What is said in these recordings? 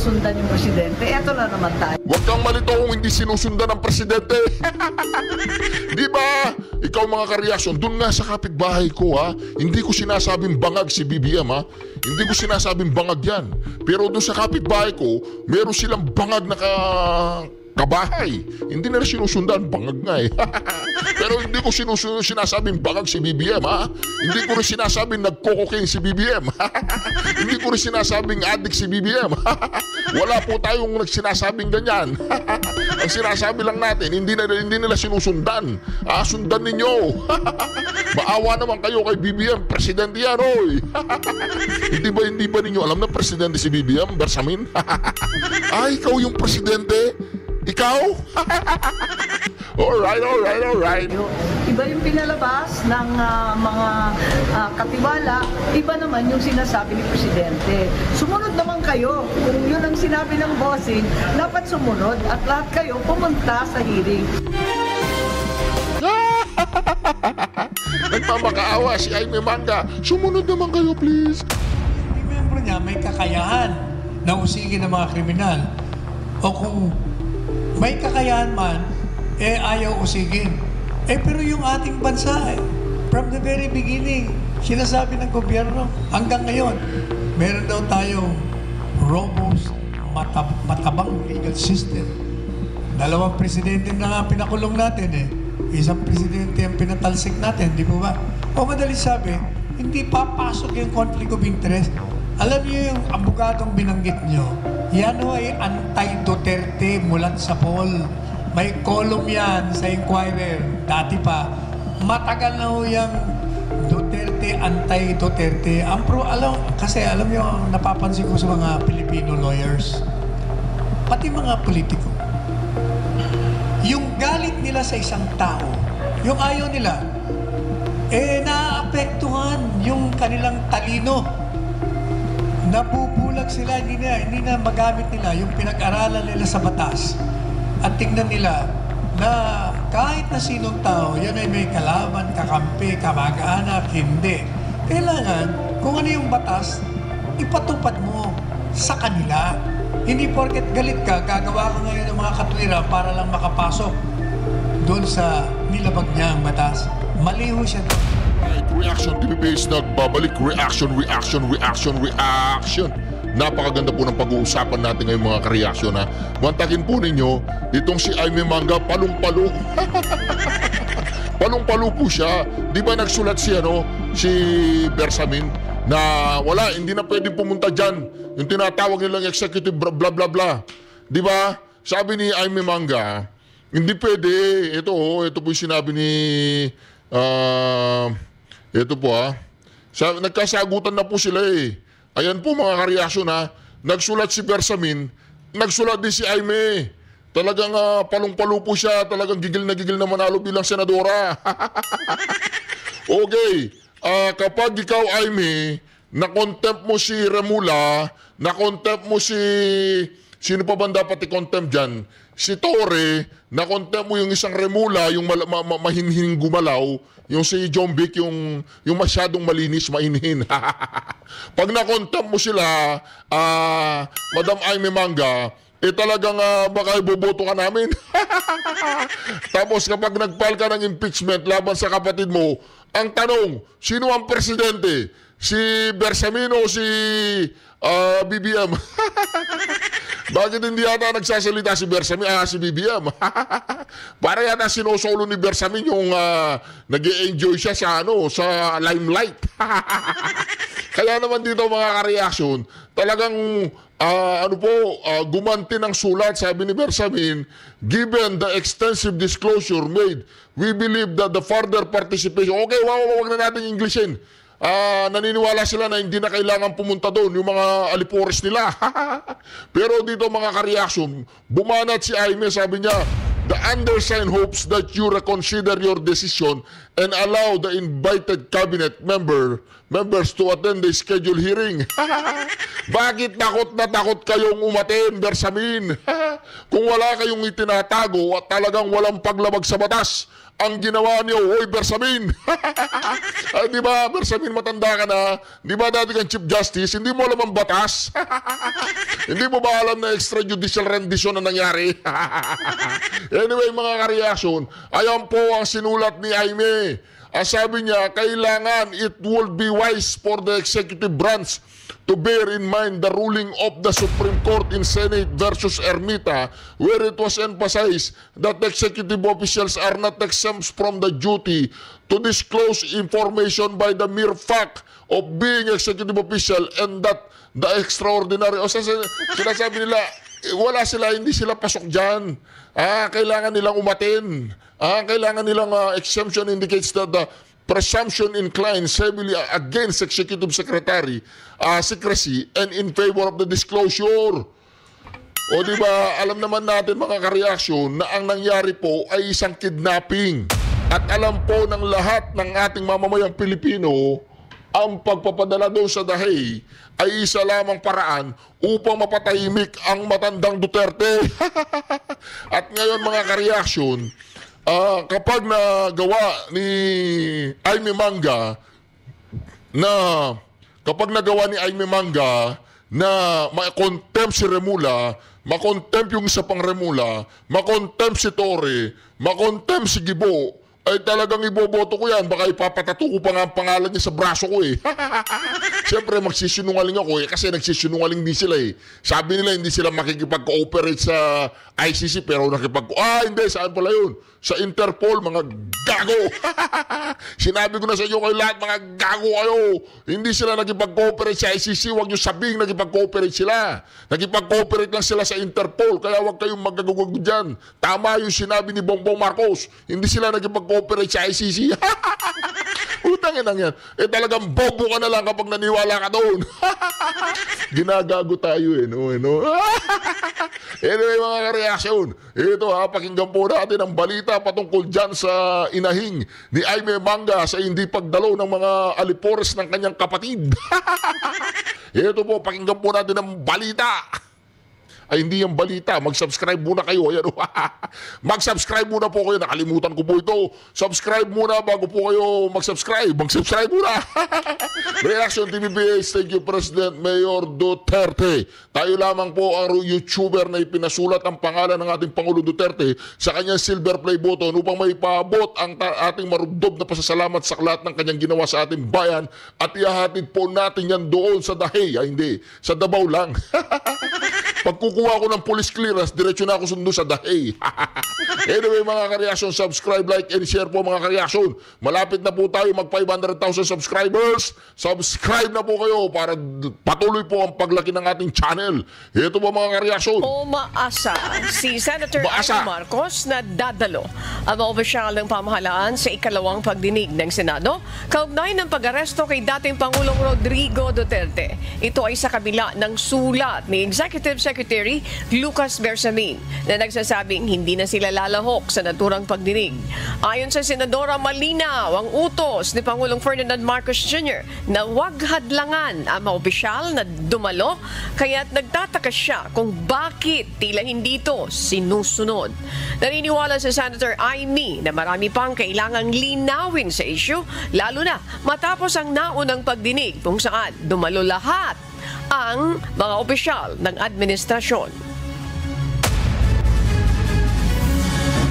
sinusundan yung presidente. Eto na naman tayo. Huwag kang malito kung hindi sinusundan ng presidente. Di ba? Ikaw mga kareaksyon, dun nga sa kapitbahay ko ha, hindi ko sinasabing bangag si BBM ha. Hindi ko sinasabing bangag yan. Pero dun sa kapitbahay ko, meron silang bangag na kabahay. Hindi na sinusundan, bangag nga eh. Pero hindi ko sinasabing bangag si BBM ha. Hindi ko rin sinasabing nagko-cocaine si BBM. Hindi ko rin sinasabing addict si BBM. Wala po tayong sinasabing ganyan. Ang sinasabi lang natin, hindi nila sinusundan. Sundan ninyo. Maawa naman kayo kay BBM, presidente yan oy. Hindi ba ninyo alam na presidente si BBM, Bersamin? Ikaw yung presidente? Ikaw? Alright. Iba yung pinalabas ng mga katiwala, iba naman yung sinasabi ni Presidente. Sumunod naman kayo. Kung yun ang sinabi ng bossing, dapat sumunod at lahat kayo pumunta sa hearing. Nagmamakaawa si Aimee Manga. Sumunod naman kayo, please. Yung miyembro niya may kakayahan na usigin ng mga kriminal. O kung may kakayahan man, ayaw usigin. Pero yung ating bansa, from the very beginning, sinasabi ng gobyerno, hanggang ngayon, meron daw tayong robust, matabang legal system. Dalawang presidente na nga pinakulong natin Isang presidente ang pinatalsik natin, di po ba? O madali sabi, hindi papasok yung conflict of interest. Alam niyo yung abogadong binanggit niyo, yan ay anti-Duterte mulat sa poll. May column yan sa Inquirer. Dati pa, matagal na ho yung Duterte, anti-Duterte. Kasi alam niyo, napapansin ko sa mga Filipino lawyers, pati mga politiko, yung galit nila sa isang tao, yung ayaw nila, naapektuhan yung kanilang talino. Nabubulag sila, hindi na magamit nila yung pinag-aralan nila sa batas. At tingnan nila na kahit na sinong tao, yan ay may kalaban, kakampi, kamag-anak, hindi. Kailangan, kung ano yung batas, ipatupad mo sa kanila. Hindi porket galit ka, gagawa ka ngayon ng mga katwira para lang makapasok doon sa nilabag niya ang batas. Maliho siya doon. Reaction TV Base nagbabalik. Reaction. Napakaganda po ng pag-uusapan natin ngayong mga kareaksyon ha. Mantakin po ninyo, itong si Aimee Manga, palong-palo. Palong-palo po siya. Di ba nagsulat si Bersamin na wala, hindi na pwedeng pumunta dyan. Yung tinatawag nilang executive bla bla bla. Di ba? Sabi ni Aimee Manga, hindi pwede. Ito po yung sinabi ni ito po nagkasagutan na po sila Ayan po mga kareaksyon ha. Nagsulat si Bersamin, nagsulat din si Aimee. Talagang palong-palo po siya. Talagang gigil na manalo bilang senadora. Okay. Kapag ikaw, Aimee, na-contempt mo si Remula, na-contempt mo sino pa ba dapat i-contempt dyan? Si Torre, na-contempt mo yung isang Remula, yung mahinhin gumalaw, yung si John Vic, yung masyadong malinis, mainhin. Pag na-contempt mo sila, Madam Aimee Manga, talagang baka iboboto ka namin. Tapos kapag nag-file ka ng impeachment laban sa kapatid mo, ang tanong, sino ang presidente? Si Bersamin o si BBM? Bakit hindi yata nagsasalita si Bersamin? Si BBM. Para yata sinosolo ni Bersamin yung nag-e-enjoy siya sa limelight. Kaya naman dito mga kareaksyon, talagang gumanti ng sulat, sabi ni Bersamin, given the extensive disclosure made, we believe that the further participation, okay, wag na natin Englishin. Naniniwala sila na hindi na kailangan pumunta doon yung mga alipores nila. Pero dito mga kareaksyon, bumanat si Aimee, sabi niya, the undersigned hopes that you reconsider your decision and allow the invited cabinet members to attend the scheduled hearing. Bakit takot na takot kayong umaten, Bersamin? Kung wala kayong itinatago at talagang walang paglabag sa batas, ang ginawa niyo, oy Bersamin. Di ba, Bersamin, matanda ka na? Di ba dati kang Chief Justice? Hindi mo alam ang batas? Hindi mo ba alam na extrajudicial rendition na nangyari? Anyway, mga ka-reaction, ayan po ang sinulat ni Jaime. Sabi niya, kailangan it would be wise for the executive branch to bear in mind the ruling of the Supreme Court in Senate versus Ermita, where it was emphasized that executive officials are not exempt from the duty to disclose information by the mere fact of being executive official, and that the extraordinary, o sinasabi nila, wala sila, hindi sila pasok dyan. Kailangan nilang umatin. Kailangan nilang exemption indicates that the presumption inclines heavily against executive secretary secrecy and in favor of the disclosure. O di ba, alam naman natin mga ka-reaction na ang nangyari po ay isang kidnapping. At alam po ng lahat ng ating mamamayang Pilipino, ang pagpapadala doon sa Dahey ay isa lamang paraan upang mapatahimik ang matandang Duterte. At ngayon mga ka-reaction, kapag nagawa ni Jaime Manga na ma-contempt si Remula, ma-contempt yung isa pang Remula, ma-contempt si Torre, ma-contempt si Gibo, ay talagang iboboto ko yan. Baka ipapatato ko pa nga ang pangalan niya sa braso ko eh. Siyempre magsisinungaling ako kasi nagsisinungaling din sila eh. Sabi nila hindi sila makikipag-cooperate sa ICC pero hindi, saan pala yun? Sa Interpol, mga gago. Sinabi ko na sa inyo kayo lahat, mga gago kayo. Hindi sila nakipag-cooperate sa ICC. Huwag nyo sabing nakipag-cooperate sila. Nakipag-cooperate lang sila sa Interpol. Kaya huwag kayong magagawag dyan. Tama yung sinabi ni Bongbong Marcos. Hindi sila nakipag-cooperate sa ICC. Utangin lang yan. Talagang bobo ka na lang kapag naniwala ka doon. Ginagago tayo no? Anyway, mga ka-reaksyon, ito pakinggan po natin ang balita patungkol dyan sa inahing ni Jaime Manga sa hindi pagdalo ng mga alipores ng kanyang kapatid. Ito po, pakinggan po natin ang balita. Ay, hindi yung balita. Mag-subscribe muna kayo. Ayan, mag-subscribe muna po kayo. Nakalimutan ko po ito. Subscribe muna bago po kayo mag-subscribe. Mag-subscribe muna. Reaction TVPH, thank you President Mayor Duterte. Tayo lamang po ang YouTuber na ipinasulat ang pangalan ng ating Pangulo Duterte sa kanyang silver play button upang may paabot ang ating marugdob na pasasalamat sa lahat ng kanyang ginawa sa ating bayan, at ihahatid po natin yan doon sa Dahey. Hindi, sa Davao lang. Pagkukuha ko ng police clearance, diretso na ako sundo sa Dahey. Anyway, mga ka-reaction, subscribe, like, and share po mga ka-reaction. Malapit na po tayo mag 500,000 subscribers. Subscribe na po kayo para patuloy po ang paglaki ng ating channel. Ito po mga ka-reaction. Umaasa si Senator Amy Marcos na dadalo ang mga opisyal ng pamahalaan sa ikalawang pagdinig ng Senado kaugnay ng pag-aresto kay dating Pangulong Rodrigo Duterte. Ito ay sa kabila ng sulat ni Executive Secretary Lucas Bersamin na nagsasabing hindi na sila lalahok sa naturang pagdinig. Ayon sa Senadora, malinaw ang utos ni Pangulong Ferdinand Marcos Jr. na huwag hadlangan ang mga opisyal na dumalo, kaya't nagtataka siya kung bakit tila hindi ito sinusunod. Naniniwala sa Senator Jaime na marami pang kailangang linawin sa issue, lalo na matapos ang naunang pagdinig kung saan dumalo lahat ang mga opisyal ng administrasyon.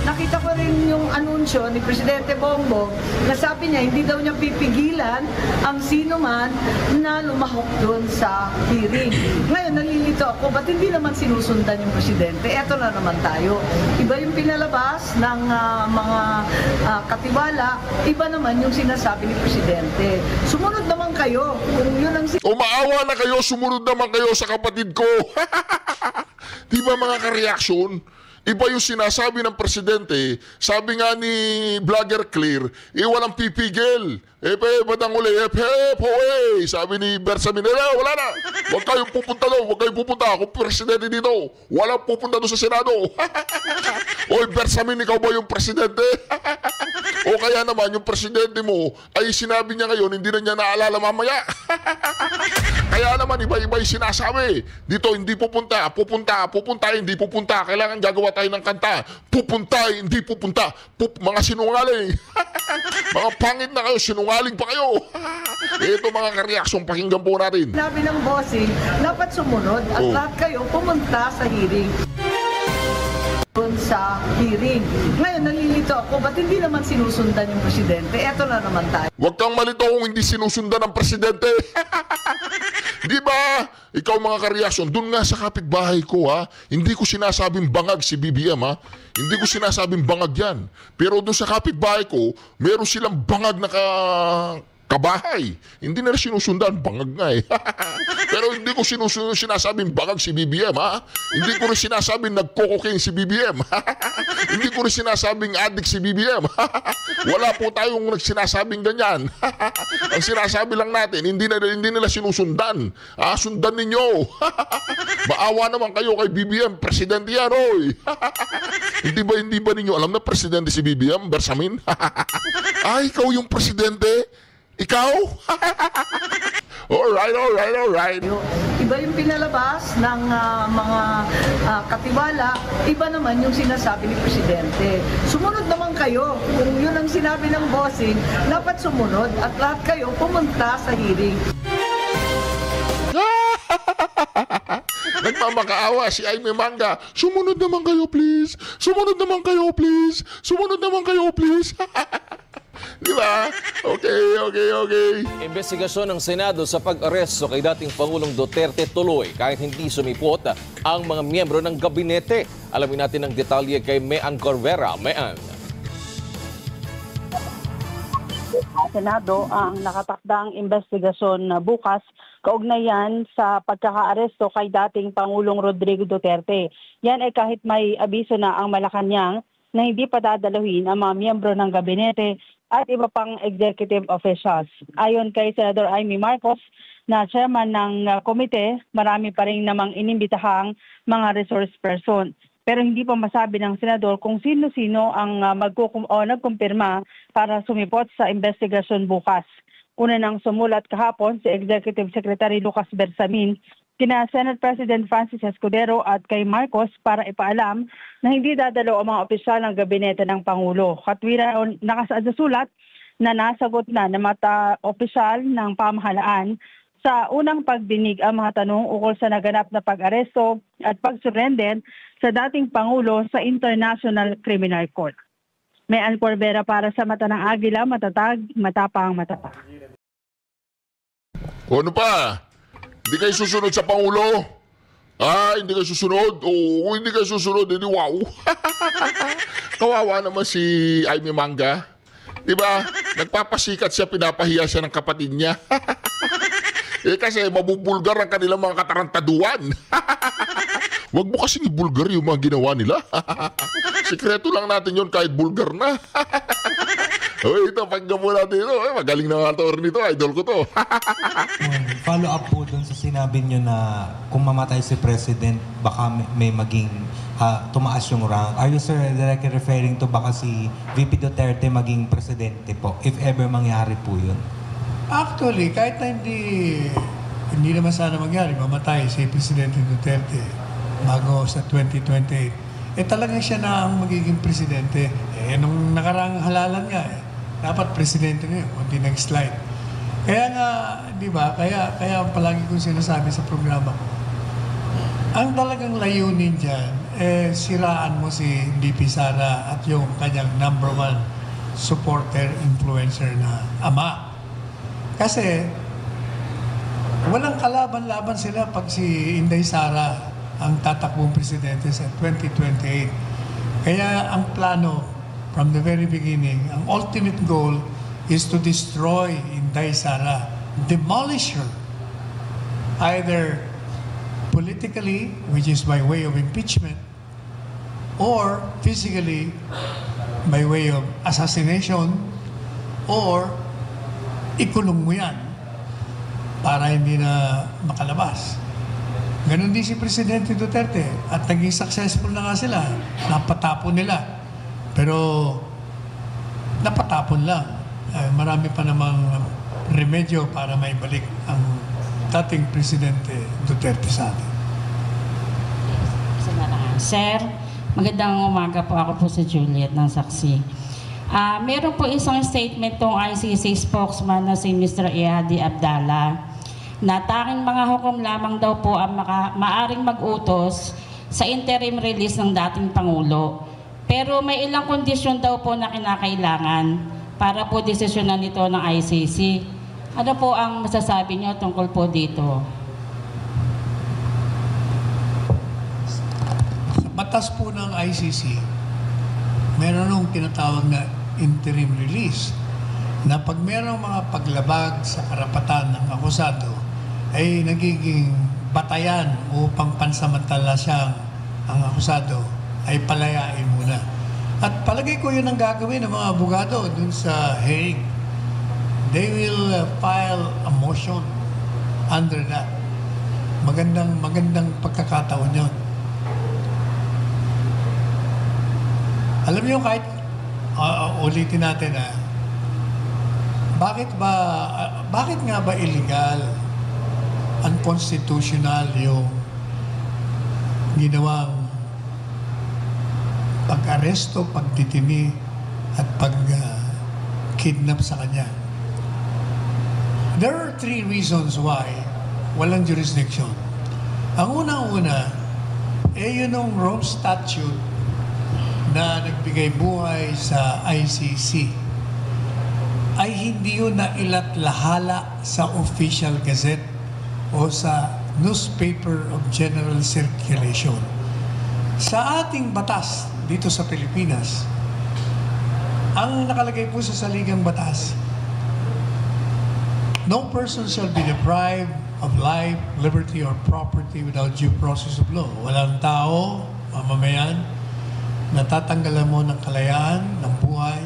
Nakita ko rin yung anunsyo ni Presidente Bongbong na sabi niya hindi daw niya pipigilan ang sino man na lumahok doon sa hearing. Ngayon, nalilito ako, ba't hindi naman sinusundan yung Presidente? Eto na naman tayo. Iba yung pinalabas ng mga katiwala, iba naman yung sinasabi ni Presidente. Sumunod naman kayo kung yun ang Umaawa na kayo, sumunod naman kayo sa kapatid ko. Di ba mga ka-reaction? Iba yung sinasabi ng presidente, sabi nga ni Vlogger Clear, walang pipigil. Batang uli, hoy! Sabi ni Bersamin, wala na. Huwag kayong pupunta doon, huwag kayong pupunta. Ako presidente dito. Walang pupunta doon sa Senado. Oy, Bersamin, ikaw ba yung presidente? O kaya naman, yung presidente mo, ay sinabi niya ngayon, hindi na niya naalala mamaya. Kaya naman, iba-iba yung sinasabi. Dito, hindi pupunta, hindi pupunta. Kailangan gagawa tayo ng kanta. Pupunta, hindi pupunta. Mga sinungaling. Mga pangit na kayo, sinungaling pa kayo. Ito mga kareaksyon, pakinggan po natin. Sinabi ng bossing, dapat sumunod at lahat kayo pumunta sa hearing. Sa hearing. Ngayon, nalilito ako, ba't hindi naman sinusundan yung presidente? Eto na naman tayo. Huwag kang malito kung hindi sinusundan ng presidente. Di ba? Ikaw mga kareaksyon, dun nga sa kapitbahay ko ha, hindi ko sinasabing bangag si BBM ha. Hindi ko sinasabing bangag yan. Pero dun sa kapitbahay ko, meron silang bangag na kabahay. Hindi na sinusundan, bangag nga eh. Pero hindi ko sinasabing bangag si BBM ha. Hindi ko rin sinasabing nagko-cocaine si BBM. Hindi ko rin sinasabing addict si BBM. Wala po tayong sinasabing ganyan. Ang sinasabi lang natin, hindi nila sinusundan. Sundan ninyo. Maawa naman kayo kay BBM, presidente yan, oy. Hindi ba ninyo alam na presidente si BBM, Bersamin? Ikaw yung presidente? Ikaw? Alright. Iba yung pinalabas ng mga katiwala, iba naman yung sinasabi ni Presidente. Sumunod naman kayo. Kung yun ang sinabi ng bossing, dapat sumunod at lahat kayo pumunta sa hearing. Nagmamakaawa si Aimee Manga. Sumunod naman kayo, please. Sumunod naman kayo, please. Sumunod naman kayo, please. Di ba? Okay. Investigasyon ng Senado sa pag-aresto kay dating Pangulong Duterte tuloy kahit hindi sumipot ang mga miyembro ng gabinete. Alamin natin ang detalye kay Mean Corvera. Mean. Senado ang nakatakdang investigasyon na bukas kaugnayan sa pagkakaaresto kay dating Pangulong Rodrigo Duterte. Yan ay kahit may abiso na ang Malacanang na hindi pa dadaluhin ang mga miyembro ng gabinete at iba pang executive officials. Ayon kay Senador Amy Marcos na chairman ng komite, marami pa rin namang inimbitahang mga resource person. Pero hindi pa masabi ng senador kung sino-sino ang nagkumpirma para sumipot sa investigasyon bukas. Una nang sumulat kahapon si Executive Secretary Lucas Bersamin kina Senate President Francis Escudero at kay Marcos para ipaalam na hindi dadalo ang mga opisyal ng gabinete ng Pangulo. Katwira nakasaad sa sulat na nasagot na ng mga opisyal ng pamahalaan sa unang pagdinig ang mga tanong ukol sa naganap na pag-aresto at pag-surrender sa dating Pangulo sa International Criminal Court. Mean Corvera para sa Mata ng Agila, matatag, matapang. O ano pa? Hindi kayo susunod sa Pangulo? Hindi kayo susunod? Oo, hindi kayo susunod. Hindi, wow. Kawawa naman si Aimee Manga. Diba? Nagpapasikat siya, pinapahiya siya ng kapatid niya. Kasi mabubulgar ang kanilang mga katarantaduan. Huwag mo kasing ibulgar yung mga ginawa nila. Sikreto lang natin yun kahit bulgar na. Ito, pakinggan mo natin ito. Magaling na attorney nito, idol ko to. Follow up po dun sa sinabi nyo na kung mamatay si President, baka may maging tumaas yung rank. Are you, sir, directly referring to baka si VP Duterte maging presidente po, if ever mangyari po yun? Actually, kahit na hindi naman sana mangyari, mamatay si Presidente Duterte bago sa 2028, talagang siya na ang magiging presidente. Nung nakarang halalan nga, dapat presidente na yun, kundi next slide. Kaya nga, di ba, kaya palagi kong sinasabi sa programa ko, ang talagang layunin dyan, siraan mo si DP Sara at yung kanyang #1 supporter, influencer na ama. Kasi, walang kalaban-laban sila pag si Inday Sara ang tatakbong presidente sa 2028. Kaya ang plano, from the very beginning, ang ultimate goal is to destroy Inday Sara, demolish her, either politically, which is by way of impeachment, or physically by way of assassination, or ikulong mo yan para hindi na makalabas. Ganon din si Presidente Duterte at naging successful na nga sila. Napatapon nila. Pero napatapon lang. Marami pa namang remedyo para maibalik ang dating Presidente Duterte sa atin. Sir, magandang umaga po. Ako po si Juliet ng Saksi. Meron po isang statement tong ICC spokesman na si Mr. Ehadi Abdallah na tanging mga hukom lamang daw po ang maaring mag-utos sa interim release ng dating Pangulo. Pero may ilang kondisyon daw po na kinakailangan para po desisyonan nito ng ICC. Ano po ang masasabi niyo tungkol po dito? Sa batas po ng ICC, meron nung tinatawag na interim release na pag merong mga paglabag sa karapatan ng akusado ay nagiging batayan upang pansamantala siyang ang akusado ay palayain muna. At palagay ko yun ang gagawin ng mga abogado dun sa hearing. They will file a motion under that. Magandang pagkakataon yun. Alam niyo, kahit ulitin natin bakit nga ba illegal, unconstitutional yung ginawang pag-aresto, pagtitini at pag-kidnap sa kanya? There are 3 reasons why walang jurisdiction. Ang unang-una, yun yung Rome Statute na nagbigay buhay sa ICC ay hindi yun nailatlahala sa official gazette o sa newspaper of general circulation. Sa ating batas dito sa Pilipinas, ang nakalagay po sa saligang batas, no person shall be deprived of life, liberty, or property without due process of law. Walang tao, mamamayan, natatanggalan mo ng kalayaan, ng buhay,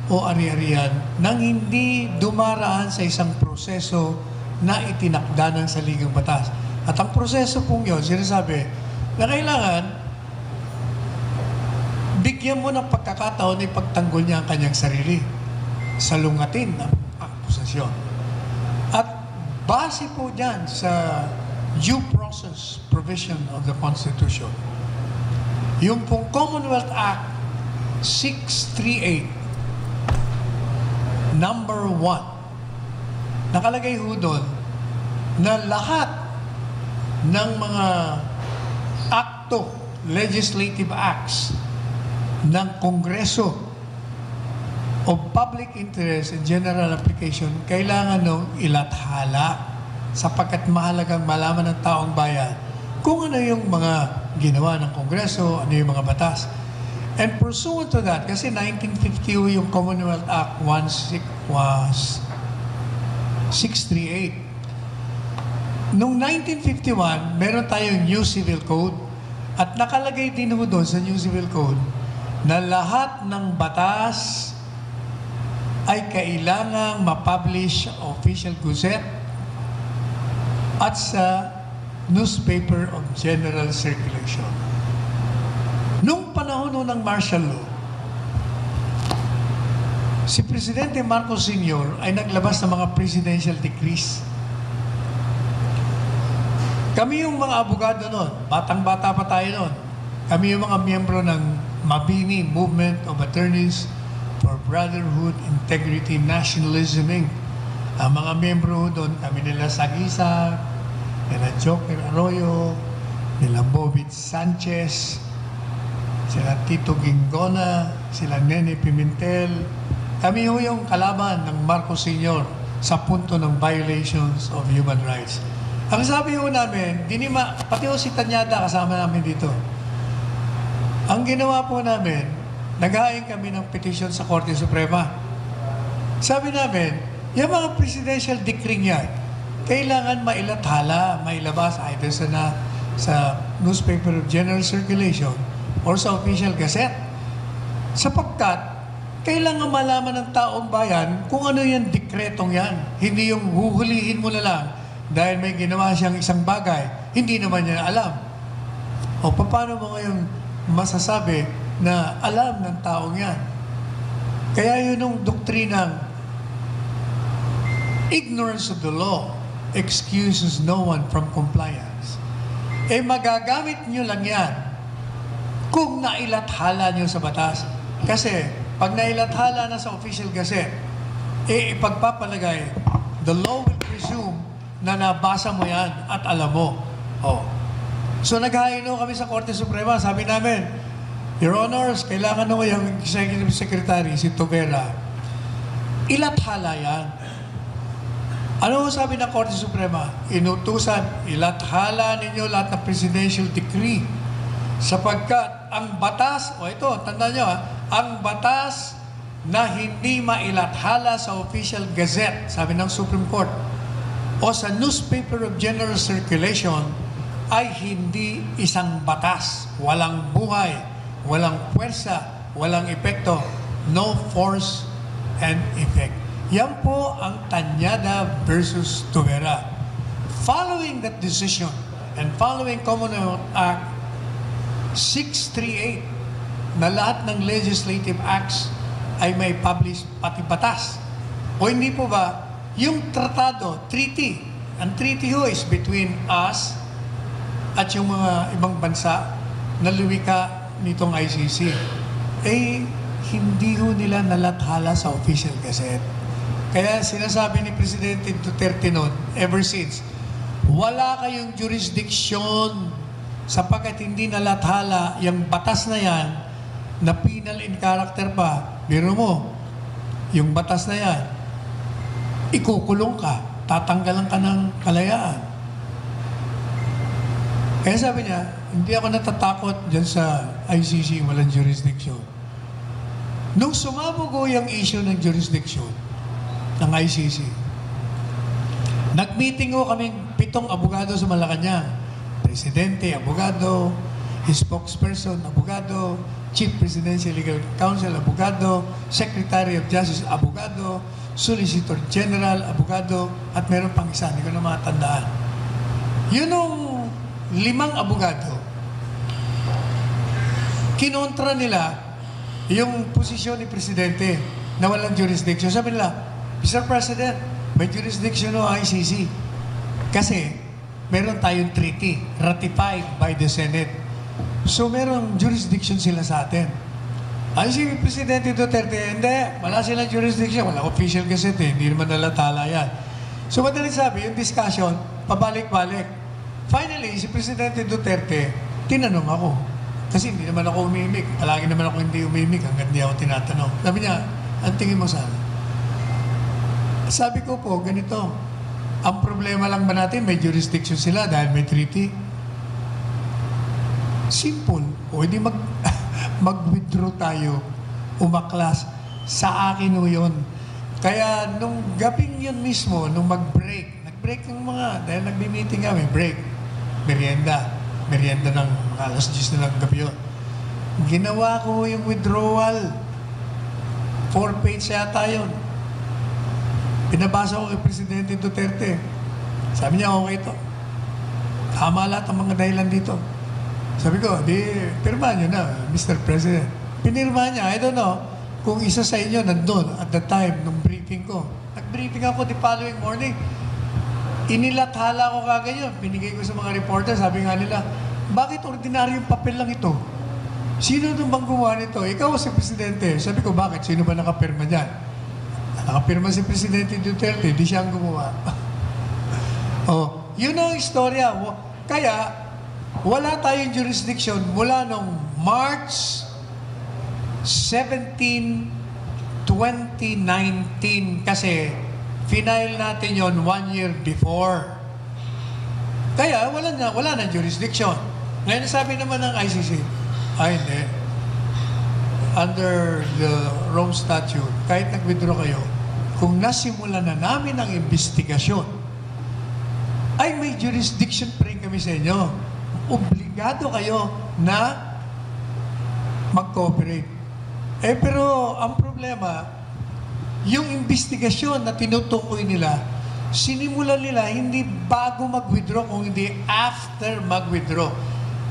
o ari-arian nang hindi dumaraan sa isang proseso na itinakda ng saligang batas. At ang proseso pong yun, sinasabi na kailangan bigyan mo ng pagkakataon na ipagtanggol niya ang kanyang sarili, salungatin ng akusasyon. At base po dyan sa due process provision of the Constitution, yung pong Commonwealth Act 638, number 1, nakalagay ho doon na lahat ng mga akto, legislative acts ng Kongreso of public interest and general application kailangan nung ilathala sapagkat mahalagang malaman ng taong bayan kung ano yung mga ginawa ng Kongreso, ano yung mga batas. And pursuant to that, kasi 1950 yung Commonwealth Act 638. Noong 1951, meron tayong New Civil Code at nakalagay din ho doon sa New Civil Code na lahat ng batas ay kailangang ma-publish official gazette at sa newspaper of general circulation. Nung panahon ng martial law, si Presidente Marcos Sr. ay naglabas ng mga presidential decrees. Kami yung mga abogado noon, batang-bata pa tayo noon. Kami yung mga miyembro ng Mabini Movement of Attorneys for Brotherhood, Integrity, Nationalism, Inc. Ang mga miyembro doon, kami nila Sagisa, nila Joker Arroyo, nila Bobit Sanchez, sila Tito Gingona, sila Nene Pimentel. Kami ho yung kalaban ng Marcos Sr. sa punto ng violations of human rights. Ang sabi ho namin, pati ho si Tanyada kasama namin dito. Ang ginawa po namin, naghain kami ng petition sa Korte Suprema. Sabi namin, yung mga presidential decree niyan, kailangan mailathala, mailabas either sa newspaper of general circulation or sa official gazette. Sapagkat, kailangan malaman ng taong bayan kung ano yung dekretong yan. Hindi yung huhulihin mo na lang dahil may ginawa siyang isang bagay, hindi naman niya alam. O paano mo ngayon masasabi na alam ng taong yan? Kaya yun yung doktrinang ignorance of the law excuses no one from compliance. Magagamit nyo lang yan kung nailathala nyo sa batas. Kasi pag nailathala na sa official gazette, ipagpapalagay, the law will presume na nabasa mo yan at alam mo. So naghaino kami sa Korte Suprema, sabi namin, Your Honors, kailangan nyo yung Executive Secretary, si Tovera, ilathala yan. Ano sabi ng Korte Suprema? Inutusan, ilathala ninyo lahat ng presidential decree sapagkat ang batas, ito, tandaan nyo ang batas na hindi mailathala sa official gazette, sabi ng Supreme Court, o sa newspaper of general circulation, ay hindi isang batas. Walang buhay, walang puwersa, walang epekto, no force and effect. Yan po ang Tañada versus Tovera. Following that decision and following Commonwealth Act 638 na lahat ng legislative acts ay may publish pati batas. O hindi po ba, yung tratado, treaty, ang treaty ho is between us at yung mga ibang bansa na lumika nitong ICC. Hindi ho nila nalathala sa official gazette. Kaya sinasabi ni Presidente Duterte noon, ever since, wala kayong jurisdiction sapagkat hindi nalathala yung batas na yan na penal in character pa. Biro mo, yung batas na yan, ikukulong ka, tatanggalan ka ng kalayaan. Kaya sabi niya, hindi ako natatakot dyan sa ICC, walang jurisdiction. Nung sumabog ko yung issue ng jurisdiction ng ICC, nag-meeting ko kaming 7 abogado sa Malacanang. Presidente, abogado, his spokesperson, abogado, Chief Presidential Legal Counsel, abogado, Secretary of Justice, abogado, Solicitor General, abogado, at meron pang isa, hindi ko na matandaan. Yun yung 5 abogado, kinontra nila yung posisyon ni Presidente na walang jurisdiction. Sabi nila, Mr. President, may jurisdiction o ICC. Kasi meron tayong treaty ratified by the Senate. So, merong jurisdiction sila sa atin. Ay, si Presidente Duterte, hindi, wala silang jurisdiction, wala official gazette, hindi naman nalathala yan. So, madaling sabi, yung discussion, pabalik-balik. Finally, si Presidente Duterte, tinanong ako. Kasi hindi naman ako umimik. Palagi naman ako hindi umimik hanggang hindi ako tinatanong. Sabi niya, ang tingin mo saan? Sabi ko po, ganito, ang problema lang ba natin, may jurisdiction sila dahil may treaty? Simple. O hindi mag-withdraw tayo, umaklas. Sa akin o yun. Kaya nung gabing yun mismo, nung nag-break ng mga, dahil nagbi-meeting kami, break, merienda ng mga alas 10 na ng gabi yun. Ginawa ko yung withdrawal. 4 page yata yun. Pinabasa ko kay Presidente Duterte. Sabi niya, okay to. Tama lahat ang mga dahilan dito. Sabi ko, pirma nyo na, Mr. President. Pinirma niya, I don't know, kung isa sa inyo nandun at the time, nung briefing ko. Nag-briefing ako the following morning. Inilathala ko kagad yun. Binigay ko sa mga reporter, sabi nga nila, bakit ordinaryong papel lang ito? Sino nung bang gumawa nito? Ikaw si Presidente. Sabi ko, bakit? Sino ba nakapirma dyan? Nakapirma si Presidente Duterte, di siya ang gumawa. Yun ang istorya. Kaya, wala tayong jurisdiction mula nung March 17, 2019 kasi final natin yon 1 year before. Kaya wala na jurisdiction. Ngayon sabi naman ng ICC, hindi. Under the Rome Statute, kahit nag-withdraw kayo, kung nasimula na namin ang investigasyon, ay may jurisdiction pa rin kami sa inyo. Obligado kayo na mag-cooperate. Pero ang problema, yung investigasyon na tinutukoy nila, sinimulan nila hindi bago mag-withdraw, kung hindi after mag-withdraw.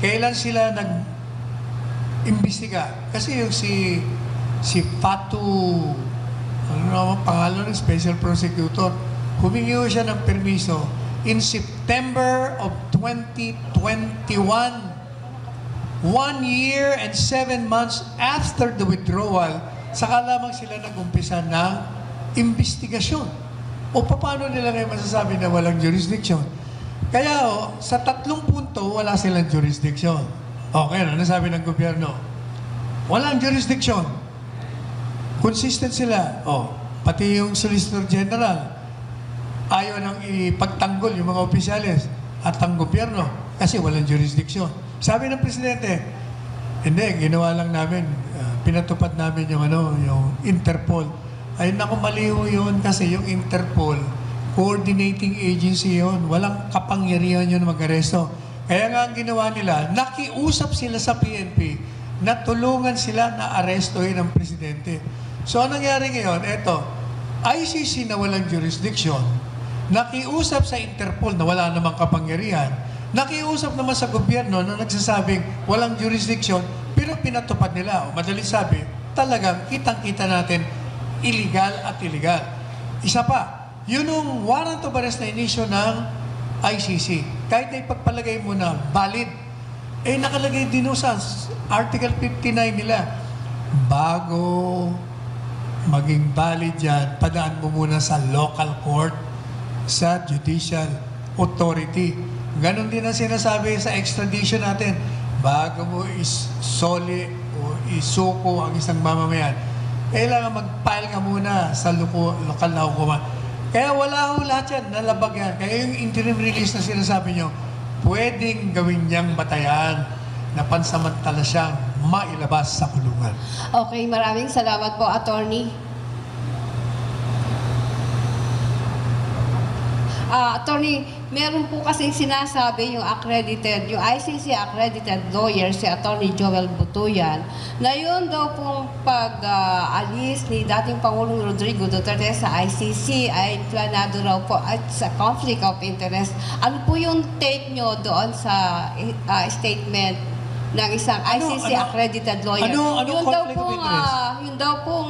Kailan sila nag-imbestiga? Kasi yung si Fatu, ano naman pangalan ng special prosecutor, humingi siya ng permiso in September of 2021, 1 year and 7 months after the withdrawal, saka lamang sila nag-umpisa ng investigasyon. O paano nila ngayon masasabi na walang jurisdiction? Kaya sa 3 punto, wala silang jurisdiction. Okay, ano sabi ng gobyerno? Walang jurisdiction. Consistent sila. Pati yung Solicitor General, ayaw nang ipagtanggol yung mga opisyalis at ang gobyerno kasi walang jurisdiction. Sabi ng Presidente, hindi, ginawa lang namin, pinatupad namin yung Interpol. Ay naku, maliho yun kasi yung Interpol, coordinating agency yun. Walang kapangyarihan yun mag-aresto. Kaya nga ang ginawa nila, nakiusap sila sa PNP na tulungan sila na arestohin ang Presidente. So, anong nangyari ngayon? Eto, ICC na walang jurisdiction, nakiusap sa Interpol na wala namang kapangyarihan, nakiusap naman sa gobyerno na nagsasabing walang jurisdiction, pero pinatupad nila. Madaling sabi, talagang kitang-kita natin, illegal at illegal. Isa pa, yun yung warrant of arrest na inisyo ng ICC. Kahit na ipagpalagay mo na valid, nakalagay din sa Article 59 nila, bago maging valid yan, padaan mo muna sa local court, sa judicial authority. Ganon din ang sinasabi sa extradition natin. Bago mo isoli o isuko ang isang mamamayan, kailangan mag-file ka muna sa lokal na hukuman. Kaya wala ho lahat yan, nalabag yan. Kaya yung interim release na sinasabi nyo, pwedeng gawin niyang batayan na pansamantala siyang mailabas sa kulungan. Okay, maraming salamat po, Attorney. Attorney, meron po kasing sinasabi yung ICC accredited lawyer, si Attorney Joel Butuyan, na yun daw pong pag-alis ni dating Pangulong Rodrigo Duterte sa ICC ay planado raw po at sa conflict of interest. Ano po yung take nyo doon sa statement ng isang ICC accredited lawyer? Ano Yun conflict of interest? Yun daw pong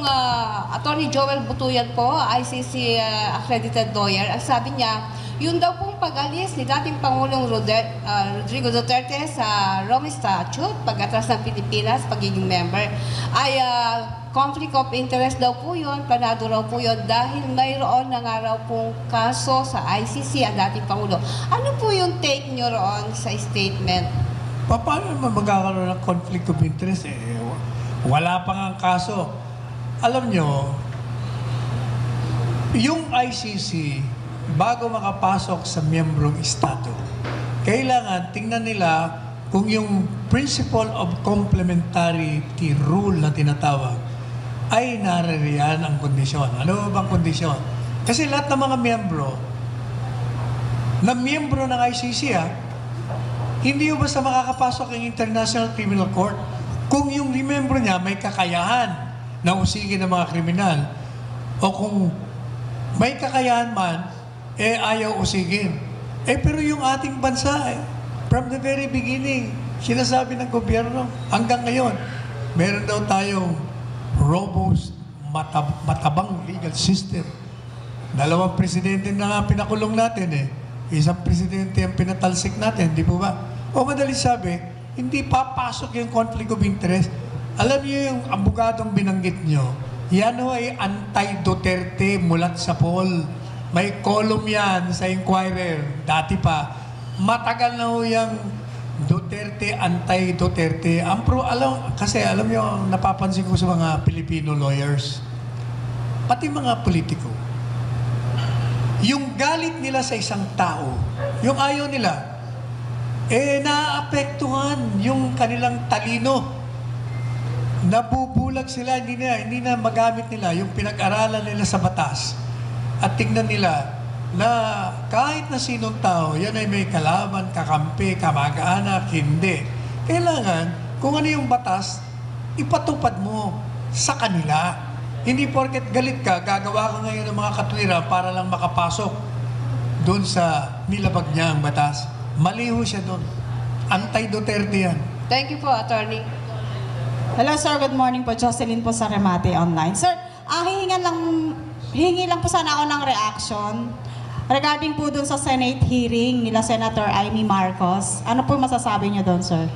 Attorney Joel Butuyan po, ICC accredited lawyer, ang sabi niya, yun daw pong pag-alis ni dating Pangulong Rodrigo Duterte sa Rome Statute, pag-atras ng Pilipinas, pagiging member, ay conflict of interest daw po yun, planado raw po yun, dahil mayroon na nga raw pong kaso sa ICC ang dating Pangulo. Ano po yung take nyo roon sa statement? Paano naman magkakaroon ng conflict of interest? Wala pa nga kaso. Alam nyo, yung ICC, bago makapasok sa miyembrong estado, kailangan tingnan nila kung yung principle of complementarity rule na tinatawag ay naririyan ang kondisyon. Ano bang kondisyon? Kasi lahat ng mga miyembro ng ICC, hindi yung basta makakapasok ang International Criminal Court kung yung miyembro niya may kakayahan na usigin ng mga kriminal, o kung may kakayahan man, ayaw usigin. Pero yung ating bansa, from the very beginning, sinasabi ng gobyerno, hanggang ngayon, meron daw tayong robust, matabang legal system. 2 presidente na nga pinakulong natin Isang presidente ang pinatalsik natin, di po ba? O madali sabi, hindi papasok yung conflict of interest. Alam niyo yung abogadong binanggit nyo, yan ay anti-Duterte mulat sa poll. May column yan sa Inquirer. Dati pa, matagal na ho yung Duterte, anti-Duterte. Kasi alam nyo, napapansin ko sa mga Filipino lawyers, pati mga politiko, yung galit nila sa isang tao, yung ayaw nila, naapektuhan yung kanilang talino. Nabubulag sila, hindi na magamit nila yung pinag-aralan nila sa batas. At tingnan nila na kahit na sinong tao, yan ay may kalaban, kakampi, kamag-anak, hindi. Kailangan, kung ano yung batas, ipatupad mo sa kanila. Hindi porket galit ka, gagawa ka ngayon ng mga katwiran para lang makapasok doon sa nilabag niya ang batas. Maliho siya doon. Anti-Duterte yan. Thank you po, Attorney. Hello sir, good morning po. Jocelyn po sa Remate Online. Sir, hihingi lang po sana ako ng reaction regarding po dun sa Senate hearing nila Senator Amy Marcos. Ano po masasabi niyo doon, sir?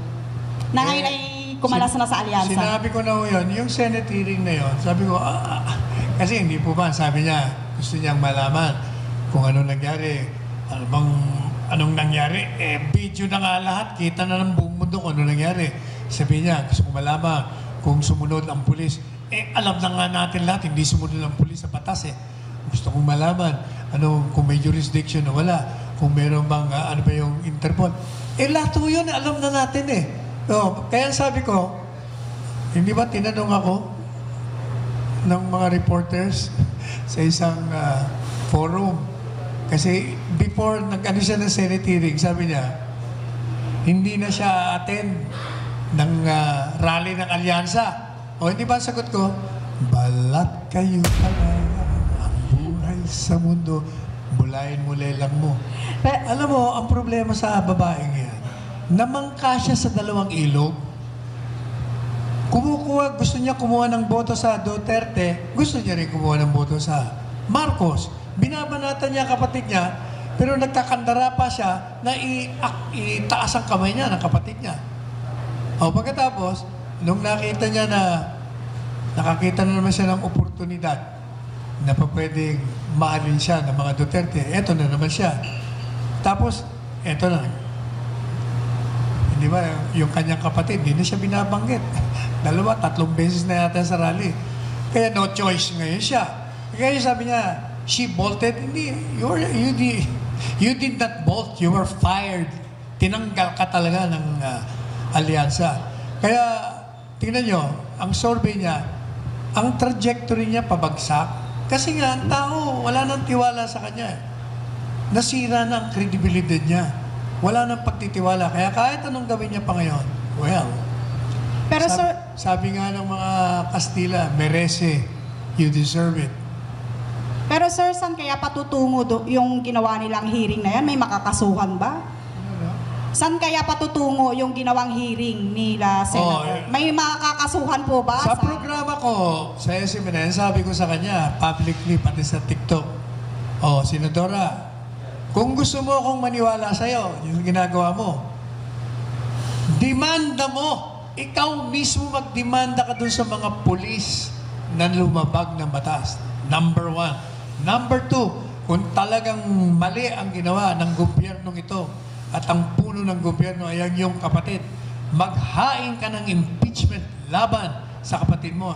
Na ngayon ay kumalas na sa alyansa. Sinabi ko na yun, yung Senate hearing na yun, sabi ko, kasi hindi po ba, sabi niya, gusto niyang malaman kung ano nangyari, anong nangyari, video na nga lahat, kita na ng buong mundo kung ano nangyari. Sabi niya, gusto ko malaman kung sumunod ang pulis. Alam na nga natin lahat, hindi sumunod ang pulis sa batas Gusto kong malaman, kung may jurisdiction na wala, kung meron bang, ano ba yung Interpol. Lahat po yun, alam na natin kaya sabi ko, hindi ba tinanong ako ng mga reporters sa isang forum? Kasi before nag-ano siya ng Senate hearing, sabi niya, hindi na siya attend ng rally ng alyansa. Hindi ba ang sagot ko? Balat kayo pala ang buhay sa mundo, bulayin mo lelang mo. Alam mo, ang problema sa babaeng yan, namangka siya sa dalawang ilog. Gusto niya kumuha ng boto sa Duterte, gusto niya rin kumuha ng boto sa Marcos. Binabanatan niya kapatid niya, pero nagkakandara pa siya na itaas ang kamay niya ng kapatid niya. Pagkatapos, nung nakakita na naman siya ng oportunidad na pwedeng maalin siya ng mga Duterte, eto na naman siya. Tapos, eto na. Di ba, yung kanyang kapatid, hindi na siya binabanggit. 2-3 beses na yata sa rally. Kaya no choice ngayon siya. Kaya sabi niya, she bolted. Hindi, you did not bolt. You were fired. Tinanggal ka talaga ng alyansa. Kaya, tingnan nyo, ang survey niya, ang trajectory niya pabagsak. Kasi nga, ang tao, wala nang tiwala sa kanya. Nasira na ang credibility niya. Wala nang pagtitiwala. Kaya kahit anong gawin niya pa ngayon, well, pero sabi nga ng mga Kastila, merece, you deserve it. Pero sir, saan kaya patutungo yung ginawa nilang hearing na yan? May makakasuhan ba? Saan kaya patutungo yung ginawang hearing nila, Senator? May makakasuhan po ba? Sa programa ko, sa SMN, sabi ko sa kanya, publicly, pati sa TikTok, Senadora, kung gusto mo akong maniwala sa'yo, yung ginagawa mo, demanda mo. Ikaw mismo magdemanda ka dun sa mga pulis na lumabag ng batas. Number 1. Number 2, kung talagang mali ang ginawa ng gobyernong ito at ang puno ng gobyerno ay ang iyong kapatid, maghain ka ng impeachment laban sa kapatid mo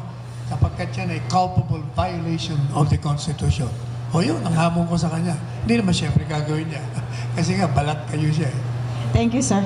kapag yan ay culpable violation of the Constitution. Yun, ang hamon ko sa kanya. Hindi naman siyempre gagawin niya. Kasi nga, balat kayo siya. Thank you, sir.